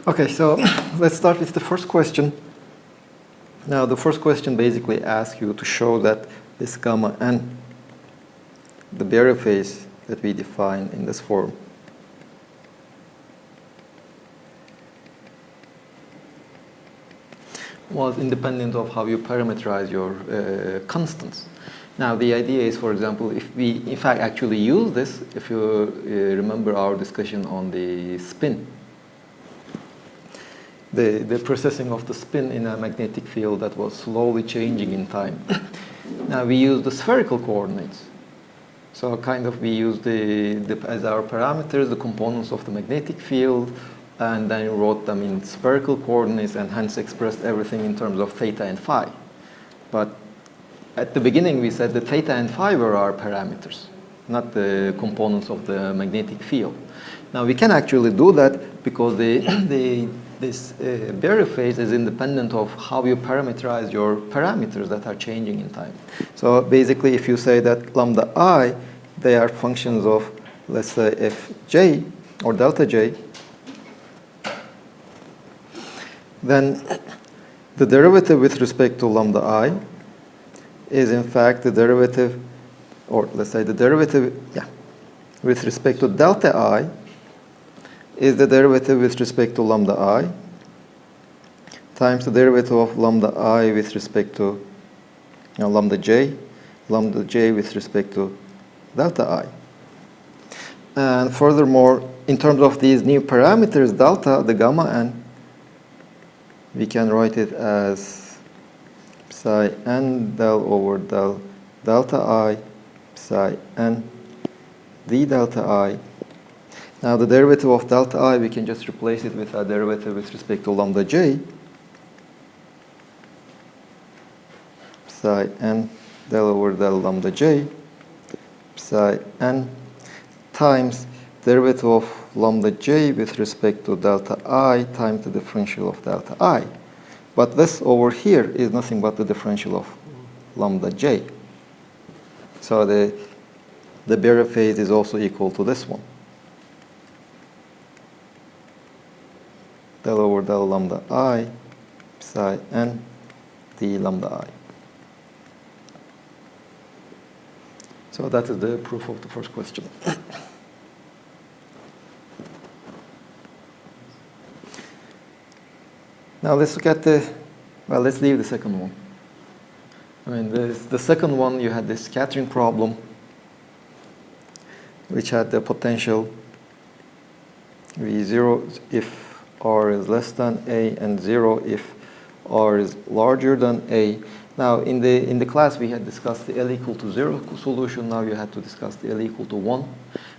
Okay, so let's start with the first question. Now, the first question basically asks you to show that this gamma n, the barrier phase that we define in this form, was independent of how you parameterize your constants. Now, the idea is, for example, if we in fact actually use this, if you remember our discussion on the spin, the processing of the spin in a magnetic field that was slowly changing in time. Now, we use the spherical coordinates. So kind of we use as our parameters the components of the magnetic field, and then wrote them in spherical coordinates and hence expressed everything in terms of theta and phi. But at the beginning we said the theta and phi were our parameters, not the components of the magnetic field. Now we can actually do that because this barrier phase is independent of how you parameterize your parameters that are changing in time. So basically if you say that lambda I, they are functions of, let's say, fj or delta j, then the derivative with respect to lambda I is in fact the derivative, or let's say the derivative, with respect to delta I is the derivative with respect to lambda I times the derivative of lambda I with respect to lambda j with respect to delta I. And furthermore, in terms of these new parameters, delta, the gamma n, we can write it as psi n del over del delta I psi n d delta I. Now the derivative of delta I, we can just replace it with a derivative with respect to lambda j, psi n del over del lambda j, psi n times derivative of lambda j with respect to delta I times the differential of delta I. But this over here is nothing but the differential of lambda j. So the barrier phase is also equal to this one. Del over del lambda I psi n d lambda I. So that is the proof of the first question. Now let's look at let's leave the second one. I mean, the second one, you had this scattering problem, which had the potential V0 if R is less than A, and 0 if R is larger than A. Now, in the class, we had discussed the L equal to 0 solution. Now you had to discuss the L equal to 1.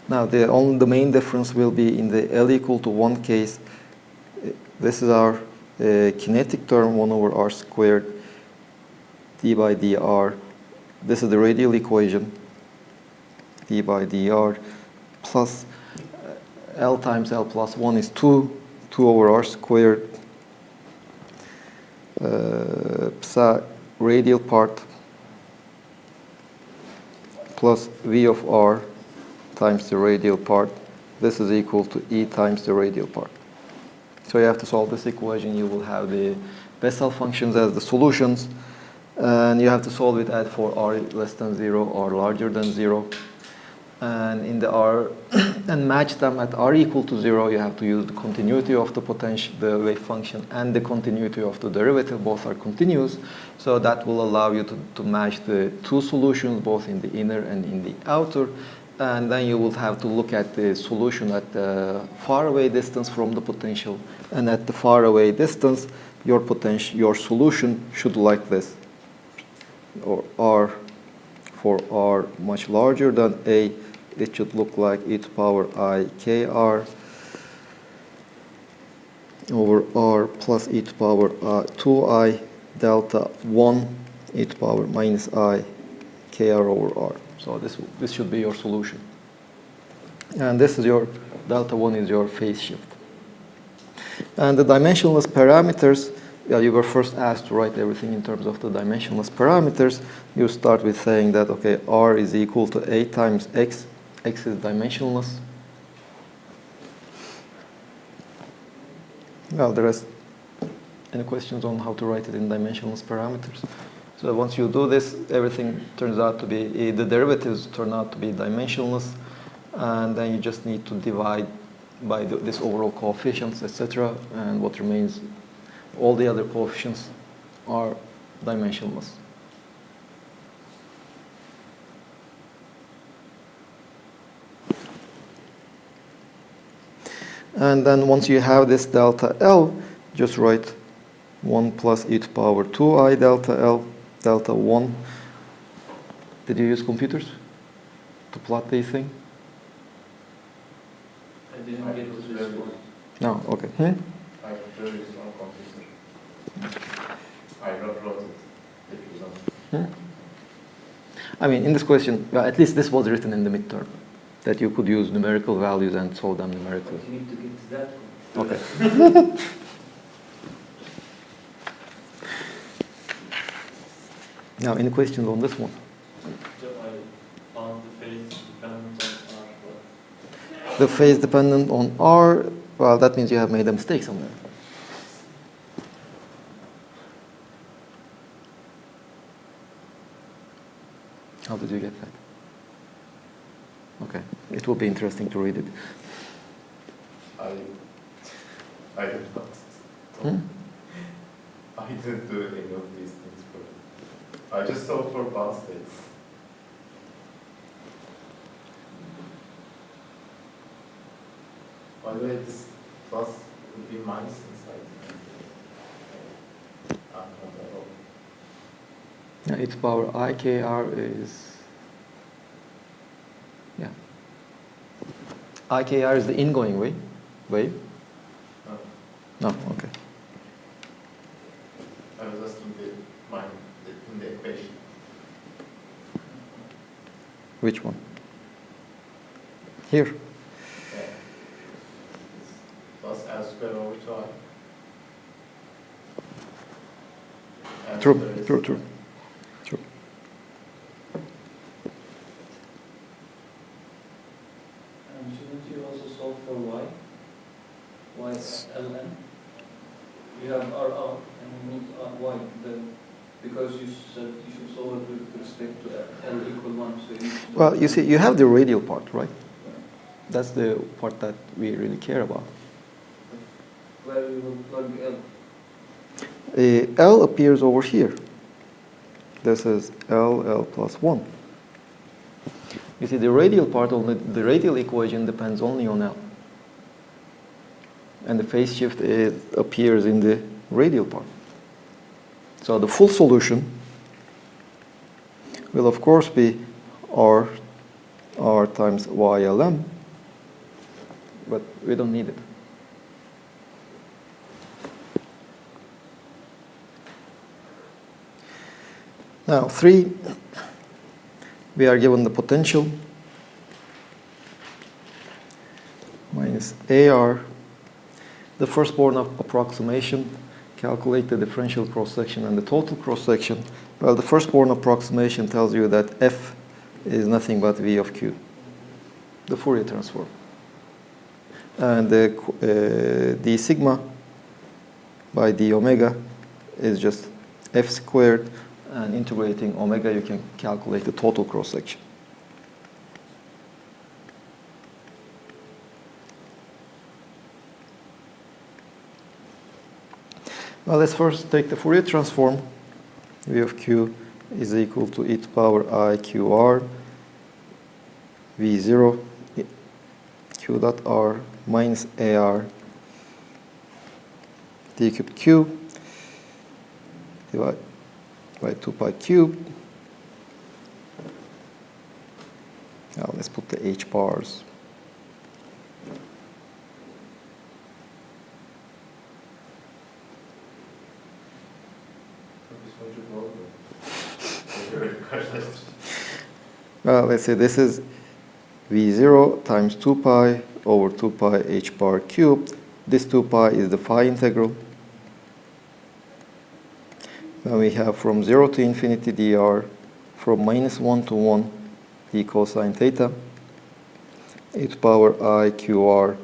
Now, the main difference will be in the L equal to 1 case. This is our kinetic term, 1 over R squared d by dr. This is the radial equation, d by dr, plus L times L plus 1 is 2 over R squared, psi radial part plus V of R times the radial part. This is equal to E times the radial part. So you have to solve this equation. You will have the Bessel functions as the solutions, and you have to solve it at for R less than 0 or larger than 0. And in the R and match them at R equal to 0, you have to use the continuity of the potential, the wave function, and the continuity of the derivative. Both are continuous, so that will allow you to match the two solutions, both in the inner and in the outer. And then you will have to look at the solution at the faraway distance from the potential, and at the faraway distance, your solution should like this, or R, for R much larger than A, it should look like e to power I kr over R plus e to power 2I delta 1 e to power minus I kr over R. So this should be your solution. And this is your delta 1 is your phase shift. And the dimensionless parameters, you were first asked to write everything in terms of the dimensionless parameters. You start with saying that, okay, R is equal to A times X. X is dimensionless. Well, there is any questions on how to write it in dimensionless parameters? So once you do this, everything turns out to be, the derivatives turn out to be dimensionless, and then you just need to divide by this overall coefficients, etc., and what remains, all the other coefficients are dimensionless. And then once you have this delta L, just write 1 plus e to the power 2i delta L, delta 1. Did you use computers to plot these things? I didn't get to this point. No, okay. I there is no computer. I wrote it. It was I mean, in this question, well, at least this was written in the midterm, that you could use numerical values and solve them numerically. You need to get to that one. Okay. Now, any questions on this one? So I found the phase dependent on R. The phase dependent on R, well, that means you have made a mistake somewhere. How did you get that? Okay, it will be interesting to read it. I did not. I didn't do any of these things for it. I just solved for bound states. By the way, this plus would be minus inside. Not at all. Yeah, its power IKR is, yeah. IKR is the ingoing wave. No. No, okay. I was asking in the equation. Which one? Here. Yeah. It's plus L squared over 2i. And True, there is- true. And shouldn't you also solve for y? Y ln? You have RR and you need y, then because you said you should solve it with respect to L equal 1, so you need to Well, you see, you have the radial part, right? That's the part that we really care about. where you will plug L. L appears over here. This is L plus 1. You see, the radial part, only the radial equation depends only on L. And the phase shift appears in the radial part. So the full solution will, of course, be R times YLM, but we don't need it. Now, 3, we are given the potential minus AR. The firstborn approximation, calculate the differential cross-section and the total cross-section. Well, the firstborn approximation tells you that F is nothing but V of Q, the Fourier transform. And the d sigma by d omega is just F squared, and integrating omega, you can calculate the total cross-section. Well, let's first take the Fourier transform. V of Q is equal to e to the power I QR V0 Q dot R minus AR d cubed Q divided by 2 pi cubed. Now let's put the H bars. Well, let's say this is V0 times 2 pi over 2 pi H bar cubed. This 2 pi is the phi integral. Now we have from 0 to infinity dr, from minus 1 to 1 d cosine theta, e to the power I QR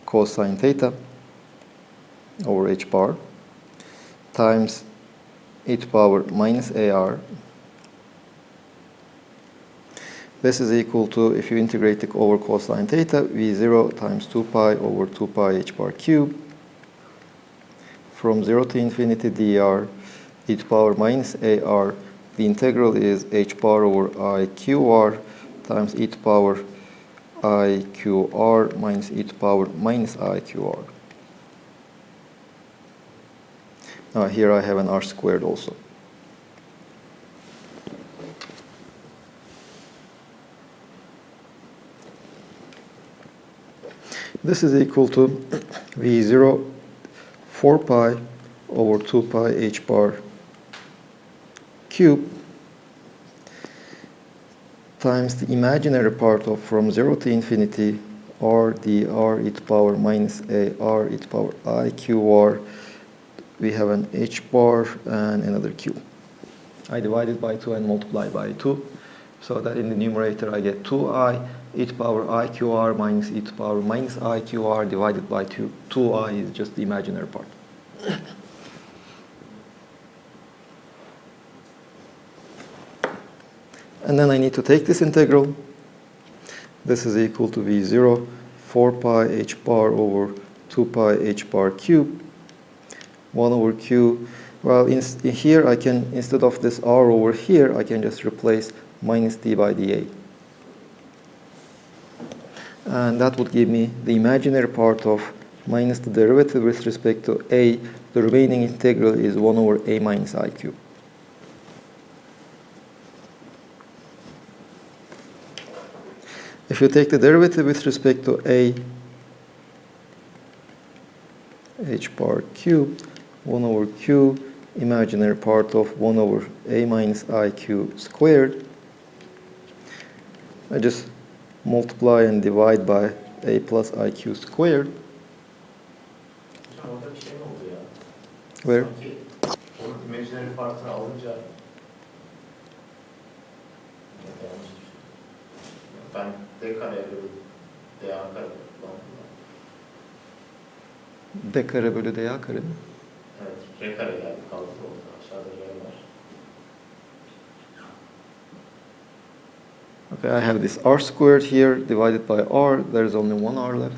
cosine theta. over h bar times e to power minus ar. This is equal to, if you integrate it over cosine theta, v0 times 2 pi over 2 pi h bar cube from 0 to infinity dr e to power minus ar. The integral is h bar over I qr times e to power I qr minus e to power minus I qr. Now here I have an r squared also. This is equal to v0 4 pi over 2 pi h bar cube times the imaginary part of from 0 to infinity r dr e to power minus ar e to power I qr. We have an h bar and another q. I divide it by 2 and multiply by 2, so that in the numerator I get 2i e to power I qr minus e to power minus I qr divided by 2. 2i is just the imaginary part. And then I need to take this integral. This is equal to v0 4 pi h bar over 2 pi h bar cube 1 over q. Well, in here I can, instead of this r over here, I can just replace minus d by dA. And that would give me the imaginary part of minus the derivative with respect to a. The remaining integral is 1 over a minus I cube. If you take the derivative with respect to a h bar cubed, 1 over q, imaginary part of 1 over a minus iq squared. I just multiply and divide by a plus iq squared. Hocam orada bir şey mi oldu ya? Where? Sanki onun imaginary partını alınca yanlış düşündüm. Ben d kareye bölü dA kare kullandım da. D kare bölü dA kare mi? Evet, r kare geldi kaldı orada. Aşağıda r var. Okay, I have this r squared here divided by r. There is only one r left.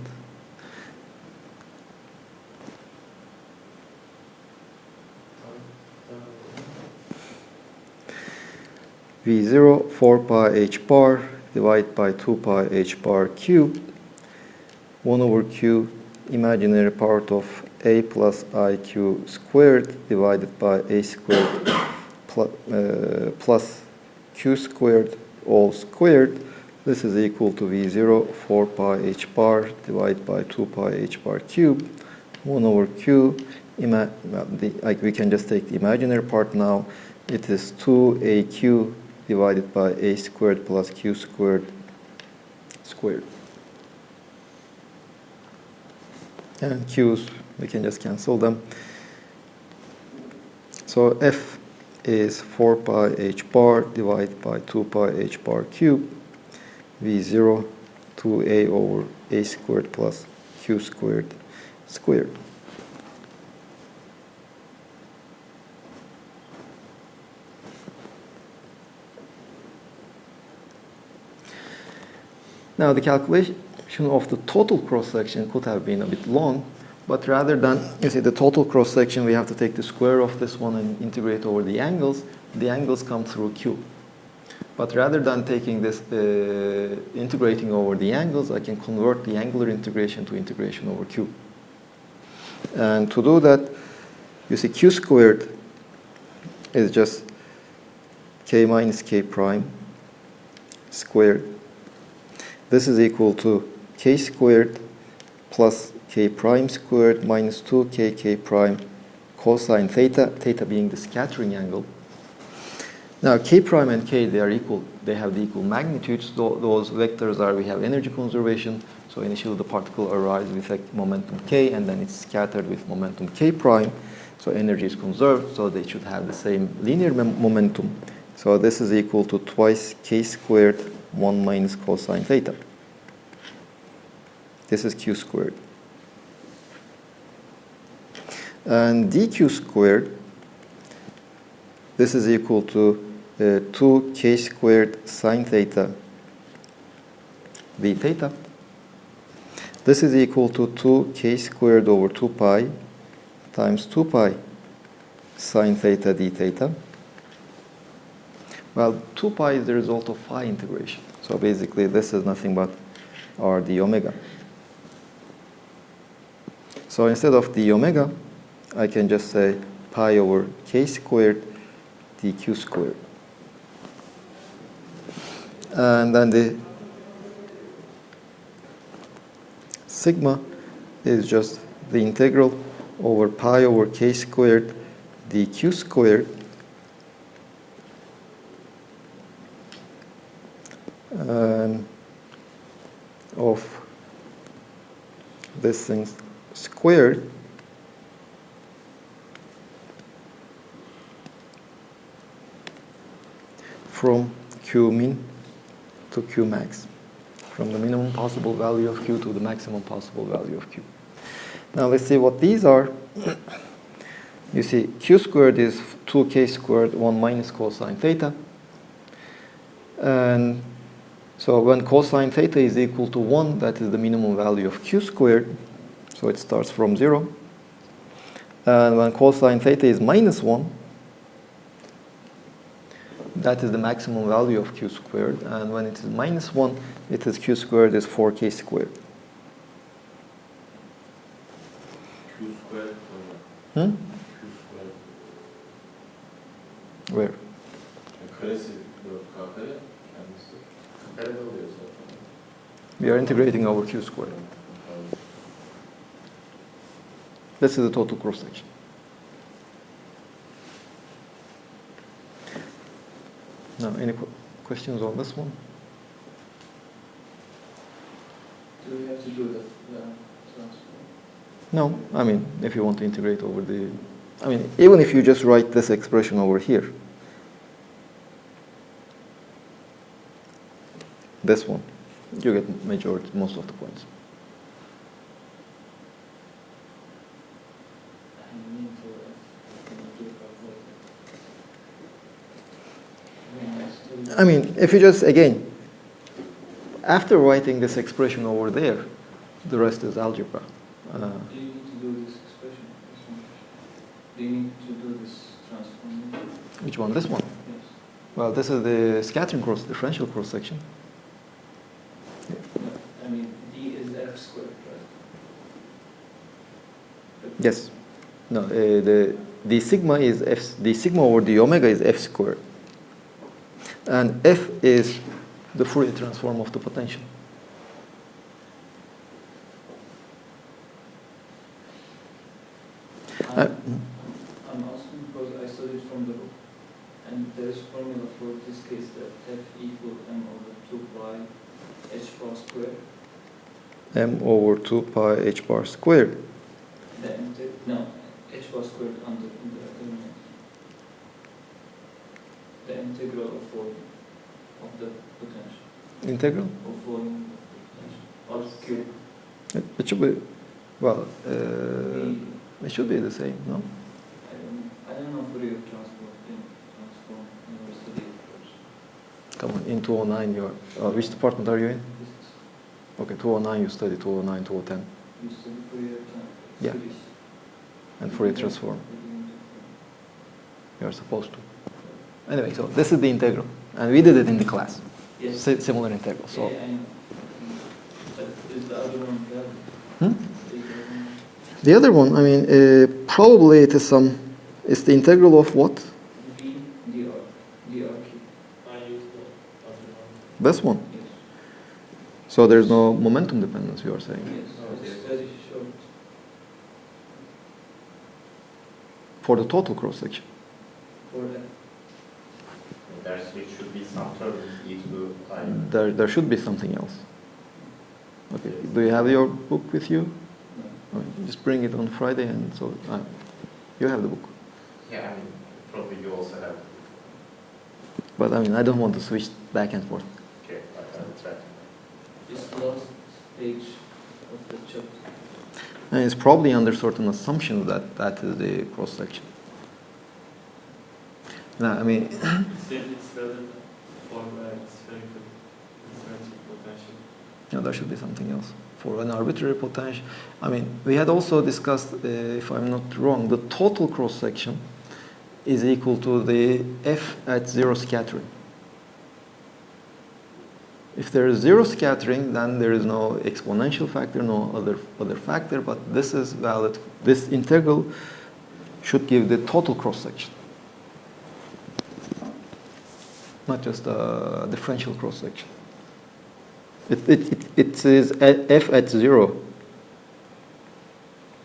v0 4 pi h bar divided by 2 pi h bar cubed 1 over q imaginary part of a plus iq squared divided by a squared plus q squared all squared. This is equal to v0 4 pi h bar divided by 2 pi h bar cubed 1 over q. We can just take the imaginary part now. It is 2aq divided by a squared plus q squared squared. And q's, we can just cancel them. So f is 4 pi h bar divided by 2 pi h bar cubed, v0 2a over a squared plus q squared squared. Now the calculation of the total cross-section could have been a bit long, but rather than, you see, the total cross-section, we have to take the square of this one and integrate over the angles. The angles come through Q. But rather than taking this, integrating over the angles, I can convert the angular integration to integration over Q. And to do that, you see, Q squared is just k minus k prime squared. This is equal to k squared plus k prime squared minus 2k k prime cosine theta, theta being the scattering angle. Now k prime and k, they are equal, they have the equal magnitudes. Those vectors are, we have energy conservation. So initially the particle arrives with a momentum k and then it's scattered with momentum k prime. So energy is conserved, so they should have the same linear momentum. So this is equal to twice k squared 1 minus cosine theta. This is q squared. And dq squared, this is equal to 2k squared sine theta d theta. This is equal to 2k squared over 2 pi times 2 pi sine theta d theta. Well, 2 pi is the result of phi integration. So basically, this is nothing but r d omega. So instead of d omega, I can just say pi over k squared dq squared. And then the sigma is just the integral over pi over k squared dq squared of this thing squared from q min to q max, from the minimum possible value of q to the maximum possible value of q. Now let's see what these are. You see, q squared is 2k squared 1 minus cosine theta. And so when cosine theta is equal to 1, that is the minimum value of q squared. So it starts from 0. And when cosine theta is minus 1, that is the maximum value of q squared. And when it is minus 1, it is q squared is 4k squared. Q squared. Hmm? Q squared. Where? Karesi 4K kare kendisi. Karede oluyor zaten. We are integrating over q squared. This is the total cross section. Now, any questions on this one? Do we have to do the transform? No, I mean, if you want to integrate over the, I mean, even if you just write this expression over here, this one, you get majority, most of the points. I mean, if you just, again, after writing this expression over there, the rest is algebra. Do you need to do this expression? Do you need to do this transformation? Which one? This one? Yes. Well, this is the scattering cross, differential cross section. No, I mean, d is f squared, right? Yes. No, the sigma is f. The sigma over the omega is f squared, and f is the Fourier transform of the potential. I'm asking because I studied from the book, and there is formula for this case that f equal m over 2 pi h bar squared. M over 2 pi h bar squared. No, h bar squared under in the determinant. The integral of volume of the potential. Integral? Of volume of potential. Or Q. It should be, well, The- it should be the same, no? I don't know Fourier transform in study first. Come on, in 209, you are, which department are you in? Physics. Okay, 209, you study 209, 210, You study Fourier Yeah. series. and Fourier transform. You are supposed to. Anyway, so this is the integral, and we did it in the class. Yes. Similar integral. So, Yeah, I know. But is the other one valid? hmm? The other one, I mean, probably it is it's the integral of what? V dr drq. I use the other one. This one. Yes. So there's no momentum dependence, you are saying. Yes. It's very short. For the total cross section. For that. It should be some term e to I. There should be something else. Okay. Do you have your book with you? No. Okay, just bring it on Friday, and so you have the book. Yeah, I mean, probably you also have. But I mean, I don't want to switch back and forth. Okay, I will try. This last page of the chapter. And it's probably under certain assumptions that that is the cross section. Now, I mean, It's relevant for spherical potential. no, there should be something else. For an arbitrary potential, I mean, we had also discussed, if I'm not wrong, the total cross section is equal to the f at zero scattering. If there is zero scattering, then there is no exponential factor, no other factor, but this is valid. This integral should give the total cross-section, not just a differential cross-section. It says f at zero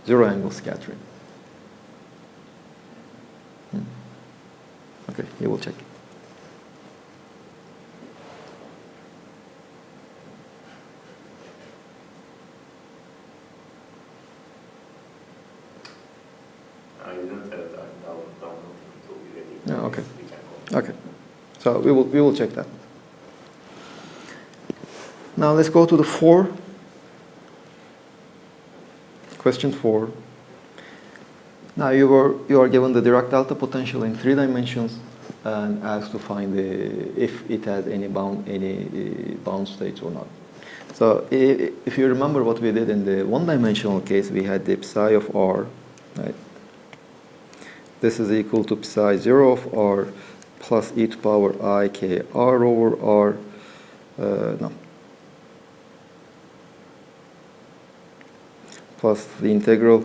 angle scattering. Okay, you will check. I didn't have that download to be ready. Yeah, okay. We can go. Okay, so we will check that. Now let's go to the 4. Question 4. Now you are given the Dirac delta potential in 3 dimensions and asked to find if it has any bound states or not. So if you remember what we did in the 1-dimensional case, we had the psi of r, right? This is equal to psi 0 of r plus e to power I k r over r, plus the integral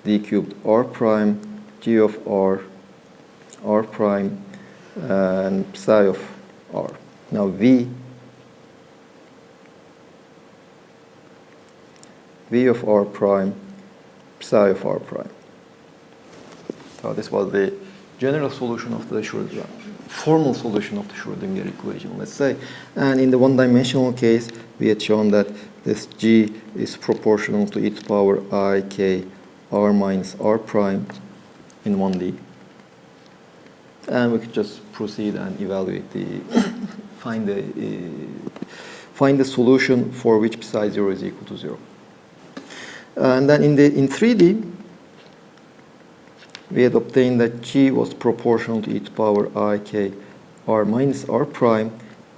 d cubed r prime g of r prime and psi of r. Now v of r prime, psi of r prime. So this was the general solution of the Schrödinger, formal solution of the Schrödinger equation, let's say. And in the 1-dimensional case, we had shown that this g is proportional to e to power I k r minus r prime in 1D. And we could just proceed and evaluate find the solution for which psi 0 is equal to 0. And then in 3D, we had obtained that g was proportional to e to power I k r minus r prime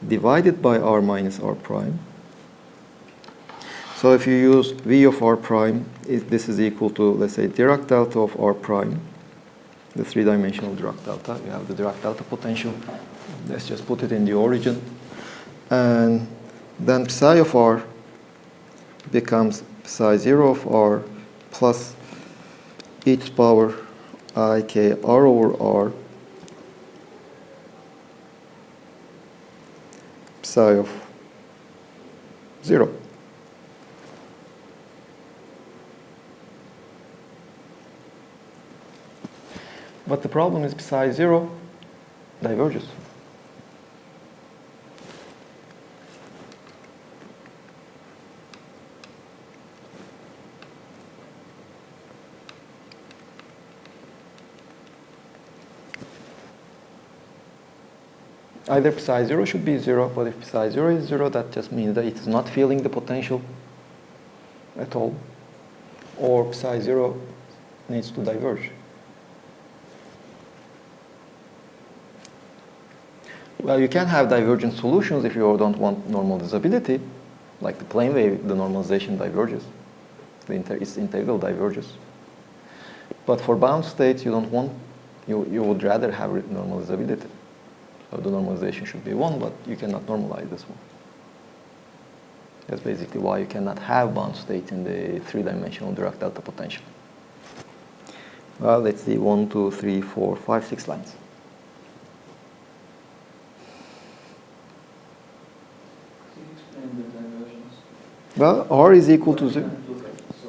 divided by r minus r prime. So if you use v of r prime, this is equal to, let's say, Dirac delta of r prime, the 3-dimensional Dirac delta. You have the Dirac delta potential. Let's just put it in the origin. And then psi of r becomes psi 0 of r plus e to power I k r over r psi of 0. But the problem is psi 0 diverges. Either psi 0 should be 0, but if psi 0 is 0, that just means that it's not feeling the potential at all. Or psi 0 needs to diverge. Well, you can have divergent solutions if you don't want normalizability. Like the plane wave, the normalization diverges. Its integral diverges. But for bound states, you don't want, you would rather have normalizability. So the normalization should be 1, but you cannot normalize this one. That's basically why you cannot have bound state in the 3-dimensional Dirac delta potential. Well, let's see, 1, 2, 3, 4, 5, 6 lines. Could you explain the divergence? Well, r is equal to 0.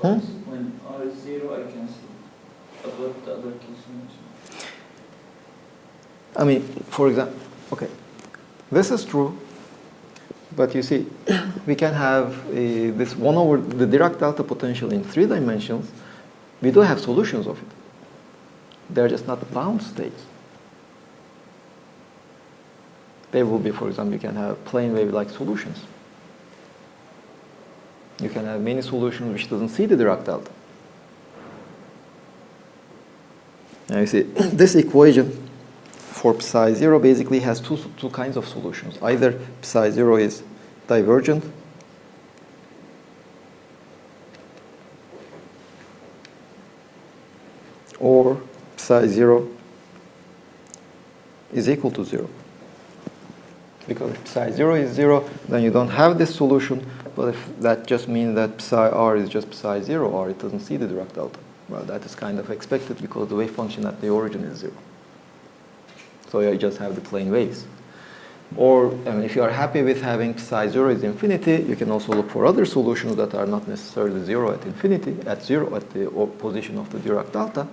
So when r is 0, I can see. But what the other case you mentioned? I mean, for example, okay, this is true, but you see, we can have this 1 over the Dirac delta potential in 3 dimensions. We do have solutions of it. They're just not bound states. They will be, for example, you can have plane wave-like solutions. You can have many solutions which doesn't see the Dirac delta. Now you see, this equation for psi 0 basically has two kinds of solutions. Either psi 0 is divergent, or psi 0 is equal to 0. Because if psi 0 is 0, then you don't have this solution. But if that just means that psi r is just psi 0 r, it doesn't see the Dirac delta. Well, that is kind of expected because the wave function at the origin is 0. So you just have the plane waves. Or if you are happy with having psi 0 is infinity, you can also look for other solutions that are not necessarily 0 at infinity, at 0 at the position of the Dirac delta.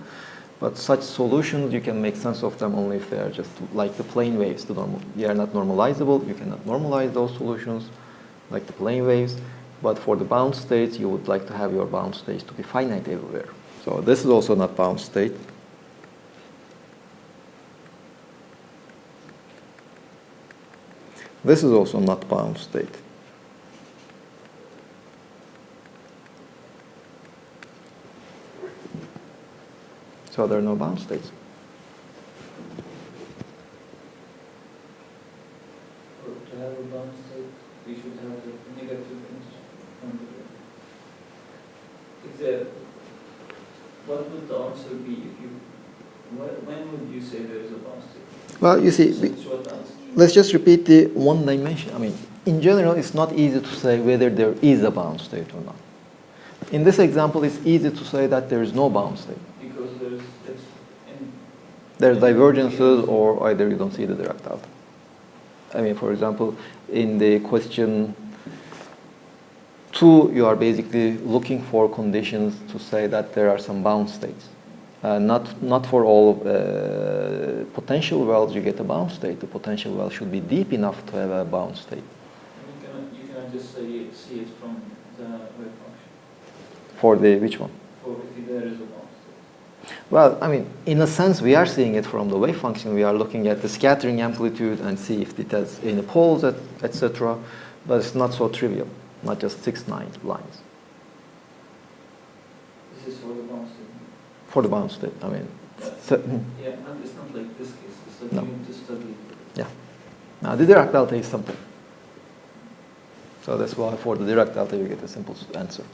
But such solutions, you can make sense of them only if they are just like the plane waves. They are not normalizable. You cannot normalize those solutions like the plane waves. But for the bound states, you would like to have your bound states to be finite everywhere. So this is also not bound state. This is also not bound state. So there are no bound states. To have a bound state, we should have the negative integer. What would the answer be if you? When would you say there is a bound state? Well, you see, let's just repeat the one dimension. I mean, in general, it's not easy to say whether there is a bound state or not. In this example, it's easy to say that there is no bound state. Because there's divergences, or either you don't see the Dirac delta. I mean, for example, in the question 2, you are basically looking for conditions to say that there are some bound states. Not for all potential wells you get a bound state. The potential well should be deep enough to have a bound state. You cannot just see it from the wave function. For the which one? For if there is a bound state. Well, I mean, in a sense, we are seeing it from the wave function. We are looking at the scattering amplitude and see if it has any poles, etc. But it's not so trivial. Not just 6 lines. This is for the bound state. For the bound state, I mean. Yeah, and it's not like this case. It's that No. you need to study. Yeah. Now, the Dirac delta is something. So that's why for the Dirac delta, you get a simple answer.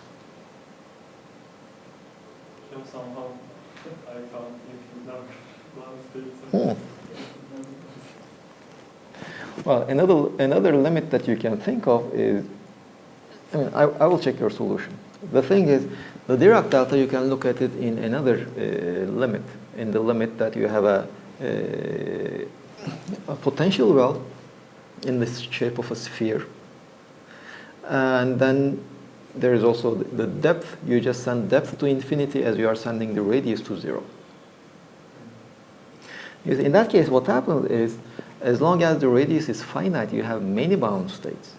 So somehow I found making dark bound states. Well, another limit that you can think of is, I mean, I will check your solution. The thing is, the Dirac delta, you can look at it in another limit, in the limit that you have a potential well in the shape of a sphere. And then there is also the depth. You just send depth to infinity as you are sending the radius to 0. Because in that case, what happens is, as long as the radius is finite, you have many bound states.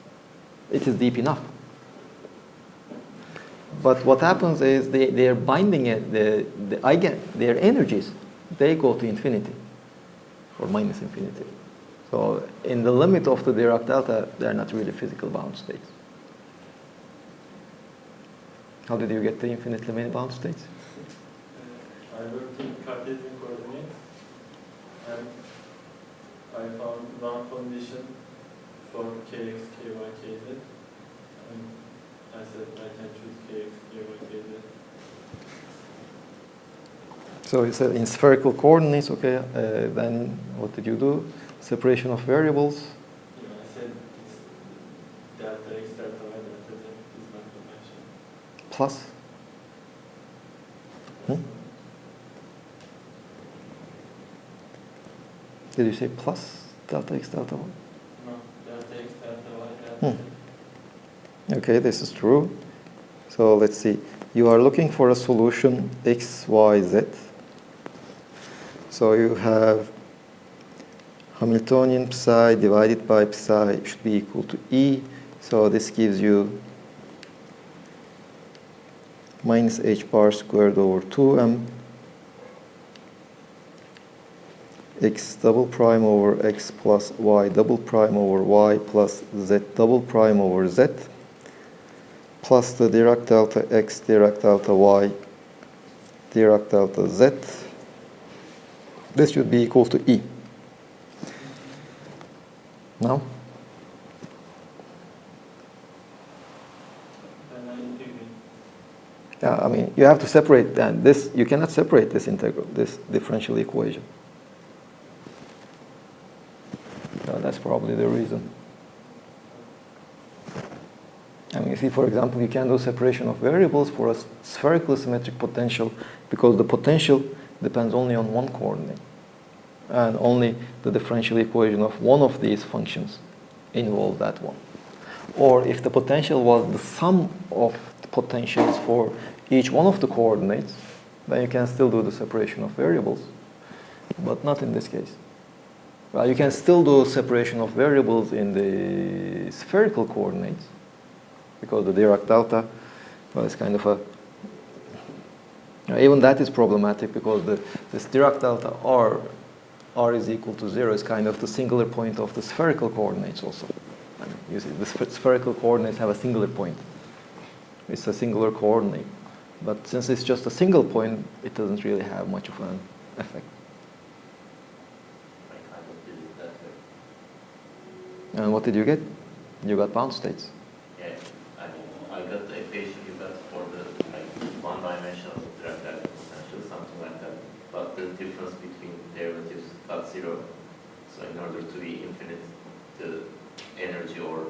It is deep enough. But what happens is they are binding it, their energies, they go to infinity or minus infinity. So in the limit of the Dirac delta, they are not really physical bound states. How did you get the infinitely many bound states? I worked in Cartesian coordinates, and I found one condition for kx, ky, kz, and I said I can choose kx, ky, kz. So you said in spherical coordinates, okay, then what did you do? Separation of variables. Yeah, I said it's delta x, delta y, delta z is not conventional. Plus. Did you say plus delta x, delta y? No, delta x, delta y, delta z. Okay, this is true. So let's see. You are looking for a solution x, y, z. So you have Hamiltonian psi divided by psi should be equal to E. So this gives you minus h bar squared over 2m x double prime over x plus y double prime over y plus z double prime over z plus the Dirac delta x, Dirac delta y, Dirac delta z. This should be equal to E. Now? Then I integrate. Yeah, I mean, you have to separate that. This, you cannot separate this integral, this differential equation. So that's probably the reason. I mean, see, for example, you can do separation of variables for a spherical symmetric potential because the potential depends only on one coordinate. And only the differential equation of one of these functions involves that one. Or if the potential was the sum of the potentials for each one of the coordinates, then you can still do the separation of variables, but not in this case. Well, you can still do separation of variables in the spherical coordinates, because the Dirac delta, well, it's kind of a, even that is problematic because this Dirac delta r is equal to 0 is kind of the singular point of the spherical coordinates also. I mean, you see, the spherical coordinates have a singular point. It's a singular coordinate. But since it's just a single point, it doesn't really have much of an effect. I kind of did it that way. And what did you get? You got bound states. Yeah, I mean, I got the equation you got for the like one-dimensional Dirac delta potential, something like that. But the difference between derivatives got 0. So in order to be infinite, the energy or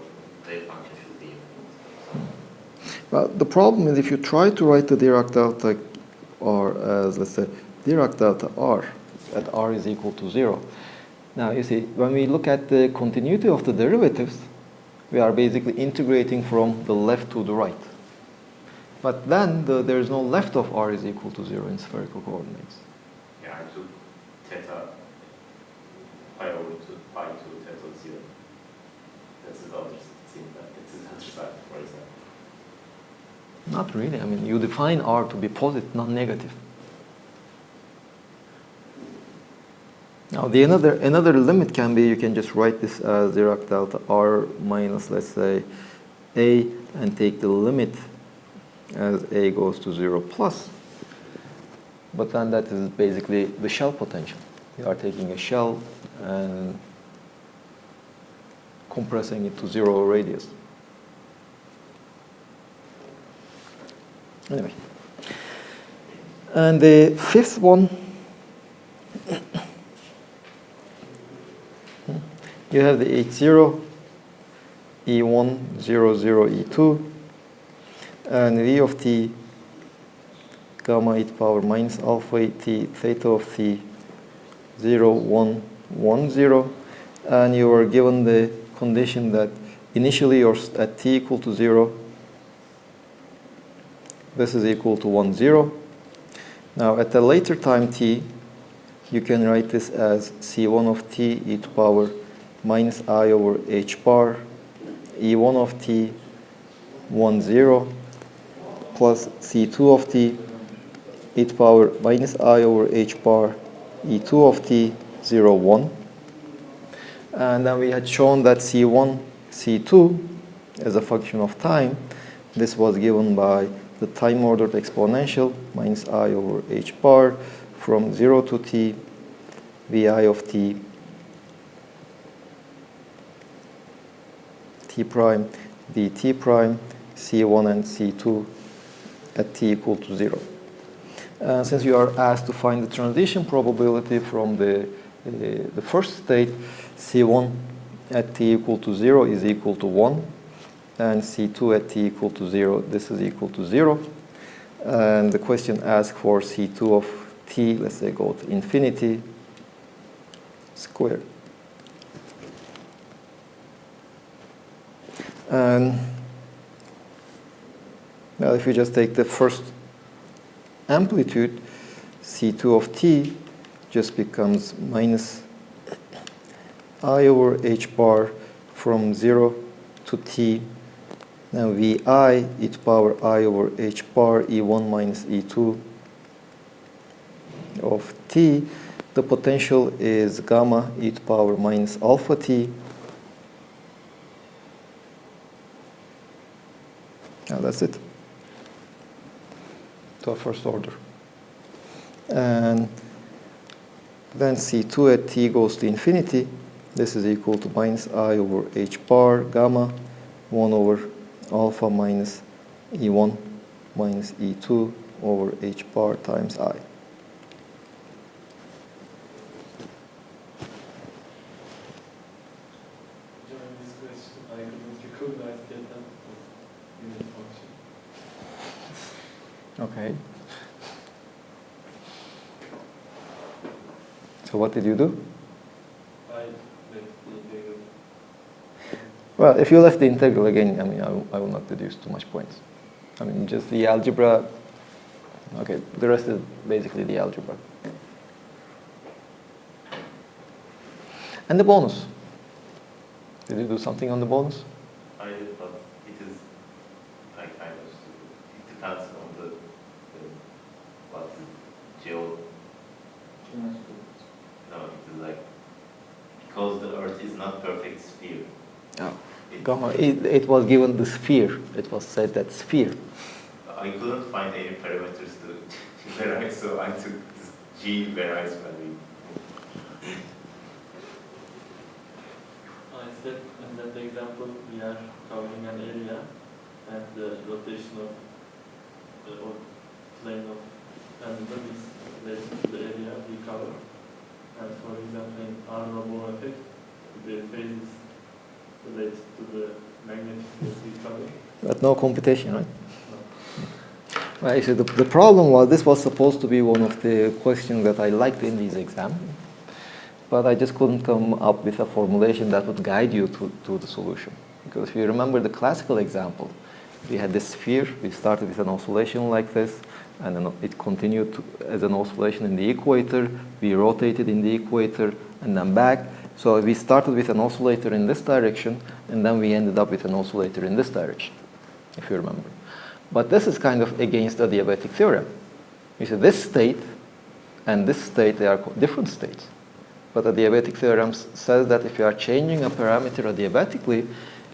wave function should be infinite. Well, the problem is if you try to write the Dirac delta r as, let's say, Dirac delta r, at r is equal to 0. Now, you see, when we look at the continuity of the derivatives, we are basically integrating from the left to the right. But then there is no left of r is equal to 0 in spherical coordinates. Yeah, I took theta pi over to pi to theta 0. That's the other thing that it is the other side, for example. Not really. I mean, you define r to be positive, not negative. Now, another limit can be, you can just write this as Dirac delta r minus, let's say, a, and take the limit as a goes to 0 plus. But then that is basically the shell potential. You are taking a shell and compressing it to 0 radius. Anyway. And the fifth one, you have the H0, E1, 0, 0, E2, and V of t, gamma e to the power minus alpha e t, theta of t, 0, 1, 1, 0. And you are given the condition that initially you're at t equal to 0, this is equal to 1, 0. Now at a later time t, you can write this as C1 of t e to the power minus I over h bar, E1 of t, 1, 0, plus C2 of t e to the power minus I over h bar, E2 of t, 0, 1. And then we had shown that C1, C2 as a function of time, this was given by the time-ordered exponential minus I over h bar from 0 to t, Vi of t, t prime, dt prime, C1 and C2 at t equal to 0. Since you are asked to find the transition probability from the first state, C1 at t equal to 0 is equal to 1, and C2 at t equal to 0, this is equal to 0. And the question asks for C2 of t, let's say go to infinity, squared. And now if you just take the first amplitude, C2 of t just becomes minus I over h bar from 0 to t. Now Vi e to the power I over h bar E1 minus E2 of t. The potential is gamma e to the power minus alpha t. Now that's it. So first order. And then C2 at t goes to infinity. This is equal to minus I over h bar gamma 1 over alpha minus E1 minus E2 over h bar times I. During this question, I couldn't recognize data as unit function. Okay. So what did you do? I left the integral. Well, if you left the integral again, I mean, I will not deduce too much points. I mean, just the algebra. Okay, the rest is basically the algebra. And the bonus. Did you do something on the bonus? I did, but it is like kind of it depends on the what is geo. No, it is like because the Earth is not perfect sphere. Oh. It was given the sphere. It was said that sphere. I couldn't find any parameters to vary, so I took this G varies value. I said in that example we are covering an area and the rotation of the or plane of pendulum is related to the area we cover. And for example in Arnold effect, the phase is related to the magnetic field we cover. But no computation, right? No. Well, actually, the problem was this was supposed to be one of the questions that I liked in this exam, but I just couldn't come up with a formulation that would guide you to the solution. Because if you remember the classical example, we had this sphere, we started with an oscillation like this, and then it continued as an oscillation in the equator, we rotated in the equator, and then back. So we started with an oscillator in this direction, and then we ended up with an oscillator in this direction, if you remember. But this is kind of against the adiabatic theorem. You see, this state and this state, they are different states. But the adiabatic theorem says that if you are changing a parameter adiabatically,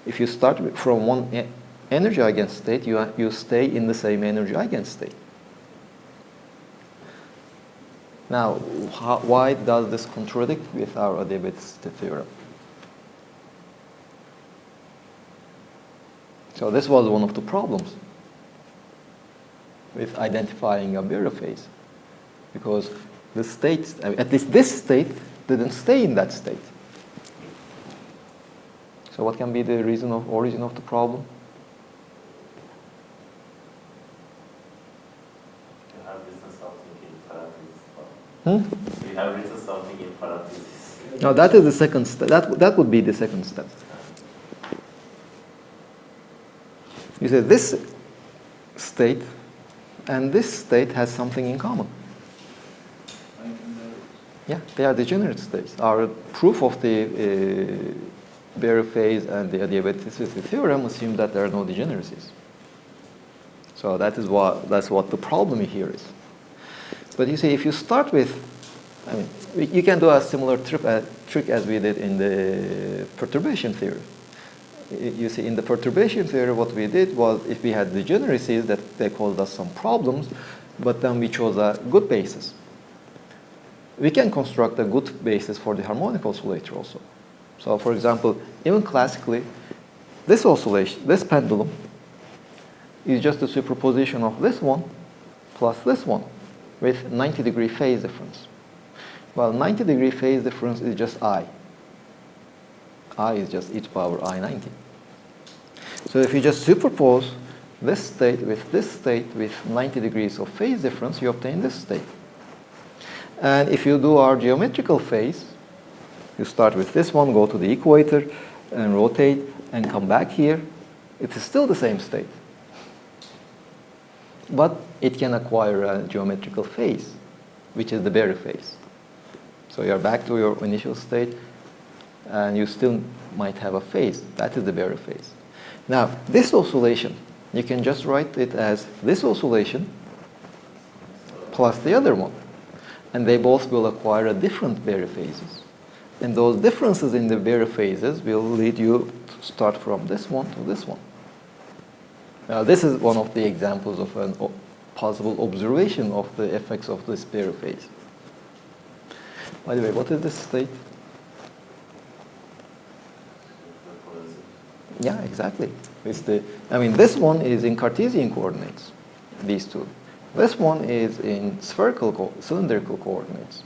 if you start from one energy eigenstate state, you stay in the same energy eigenstate state. Now, why does this contradict with our adiabaticity theorem? So this was one of the problems with identifying a Beer phase, because the states, at least this state, didn't stay in that state. So what can be the origin of the problem? You have written something in parentheses. Hmm? You have written something in parentheses. No, that is the second step. That would be the second step. You say this state and this state has something in common. Yeah, they are degenerate states. Our proof of the Beer phase and the adiabaticity theorem assumes that there are no degeneracies. So that's what the problem here is. But you see, if you start with, I mean, you can do a similar trick as we did in the perturbation theory. You see, in the perturbation theory, what we did was, if we had degeneracies, that they caused us some problems, but then we chose a good basis. We can construct a good basis for the harmonic oscillator also. So, for example, even classically, this oscillation, this pendulum, is just a superposition of this one plus this one with 90-degree phase difference. Well, 90-degree phase difference is just I. I is just e to the power I90. So if you just superpose this state with 90 degrees of phase difference, you obtain this state. And if you do our geometrical phase, you start with this one, go to the equator, and rotate, and come back here, it is still the same state. But it can acquire a geometrical phase, which is the Beer phase. So you're back to your initial state, and you still might have a phase. That is the Beer phase. Now, this oscillation, you can just write it as this oscillation plus the other one. And they both will acquire different Beer phases. And those differences in the Beer phases will lead you to start from this one to this one. This is one of the examples of an possible observation of the effects of the stereophase. By the way, what is this state? Yeah, exactly. It's this one is in Cartesian coordinates, these two. This one is in cylindrical coordinates.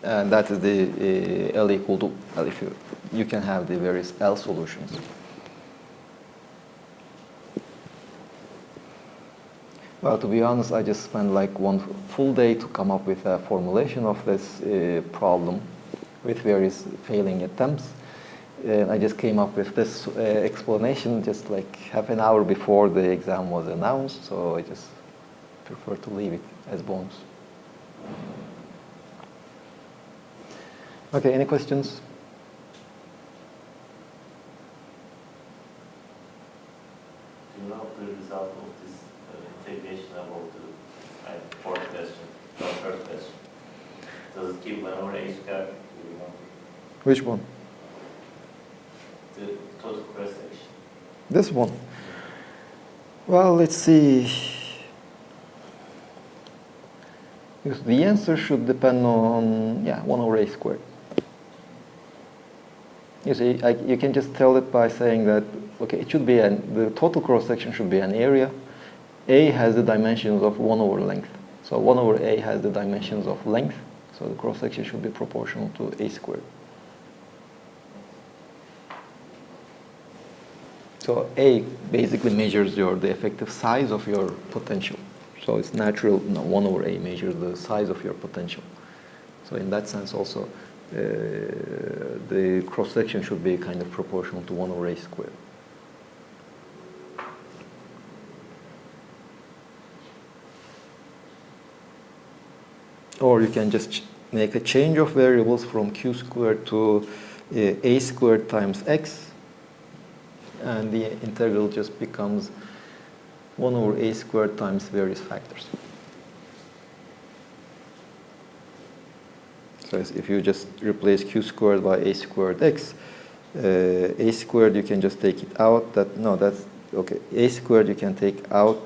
And that is the L equal to, well, if you can have the various L solutions. Well, to be honest, I just spent like one full day to come up with a formulation of this problem with various failing attempts. And I just came up with this explanation just like half an hour before the exam was announced, so I just prefer to leave it as bonus. Okay, any questions? Do you know the result of this integration about the fourth question, no, third question? Does it give 1 over a squared? Do you know? Which one? The total cross section. This one. Well, let's see. Because the answer should depend on, 1 over a squared. You see, you can just tell it by saying that, okay, it should be the total cross-section should be an area. A has the dimensions of 1 over length. So 1 over A has the dimensions of length. So the cross-section should be proportional to a squared. So A basically measures the effective size of your potential. So it's natural, 1 over A measures the size of your potential. So in that sense also, the cross-section should be kind of proportional to 1 over A squared. Or you can just make a change of variables from q squared to a squared times x, and the integral just becomes 1 over a squared times various factors. So if you just replace q squared by a squared x, a squared you can just take it out. That's okay. A squared you can take out,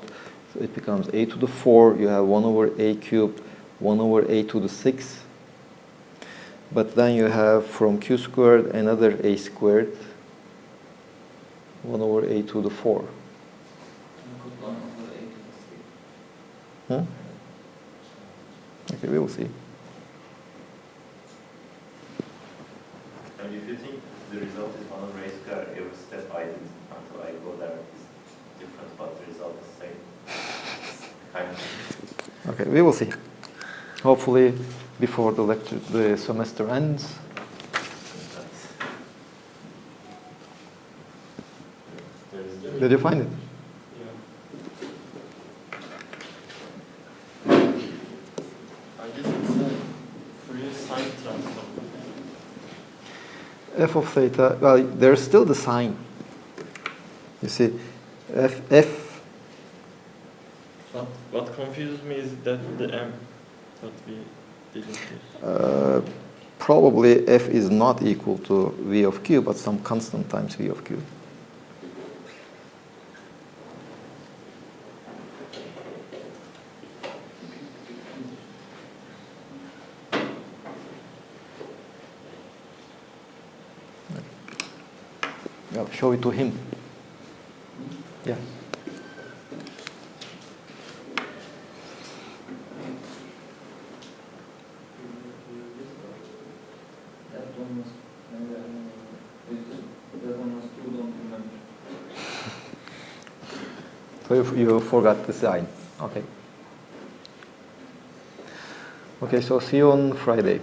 so it becomes a to the 4. You have 1 over a cubed, 1 over a to the 6. But then you have from q squared another a squared, 1 over a to the 4. Okay, we will see. And if you think the result is 1 over a square, every step I did until I go there is different, but the result is the same. Kind of. Okay, we will see. Hopefully, before the semester ends. Did you find it? I guess it's a Fourier sine transform. F of theta, well, there's still the sign. You see, f. What confuses me is that the m that we didn't use. Probably f is not equal to v of q, but some constant times v of q. I'll show it to him. Yeah. So you forgot the sign. Okay. Okay, so see you on Friday.